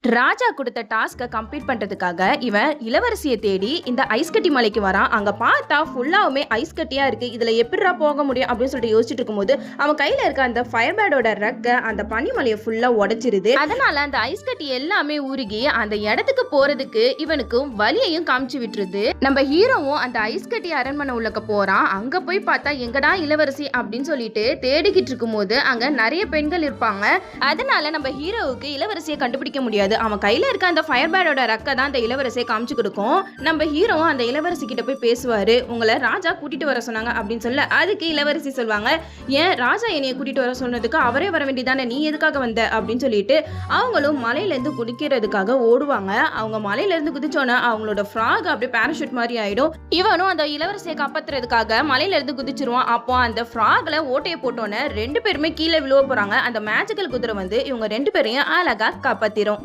ராஜா கொடுத்த டாஸ்கை கம்ப்ளீட் பண்றதுக்காக இவன் இளவரசியை தேடி இந்த ஐஸ் கட்டி மலைக்கு வரான். அங்க பார்த்தா ஃபுல்லாவுமே ஐஸ் கட்டியா இருக்கு. இதுல எப்படிடா போக முடியும் அப்படின்னு சொல்லிட்டு யோசிச்சுட்டு இருக்கும்போது அவன் கையில இருக்க அந்த ஃபயர் பேடோட ரெக்க அந்த பனிமலையை ஃபுல்லா உடைச்சிருது. அதனால அந்த ஐஸ் கட்டி எல்லாமே உருகி அந்த இடத்துக்கு போறதுக்கு இவனுக்கு வழியையும் காமிச்சு விட்டுருது. நம்ம ஹீரோவும் அந்த ஐஸ் கட்டி அரண்மனை உள்ளக்க போறான். அங்க போய் பார்த்தா எங்கடா இளவரசி அப்படின்னு சொல்லிட்டு தேடிக்கிட்டு இருக்கும் போது அங்க நிறைய பெண்கள் இருப்பாங்க. அதனால நம்ம ஹீரோவுக்கு இளவரசியை கண்டுபிடிக்க முடியாது. அவன் கையில இருக்க அந்த ஃபயர் பேடோட ரெக்க தான் அந்த இளவரசியை காமிச்சு கொடுக்கும். நம்ம ஹீரோவும் அந்த இளவரசி கிட்ட போய் பேசுவாரு. உங்களை ராஜா கூட்டிட்டு வர சொன்னாங்க அப்படின்னு சொல்ல அதுக்கு இளவரசி சொல்வாங்க, ஏன் ராஜா என்னைய கூட்டிட்டு வர சொன்னதுக்கு அவரே வர வேண்டியதானே, நீ எதுக்காக வந்த அப்படின்னு சொல்லிட்டு அவங்களும் மலையில இருந்து குதிக்கிறதுக்காக ஓடுவாங்க. அவங்க மலையில இருந்து குதிச்சோன்னா அவங்களோட ஃப்ராக் அப்படியே பேராஷூட் மாதிரி ஆயிடும். இவனும் அந்த இளவரசியை காப்பாத்துறதுக்காக மலையில இருந்து குதிச்சிருவான். அப்போ அந்த ஃப்ராக்ல ஓட்டையை போட்டோன்னே ரெண்டு பேருமே கீழே விழுவ போறாங்க. அந்த மேஜிக்கல் குதிரை வந்து இவங்க ரெண்டு பேரையும் அழகா காப்பாத்திரும்.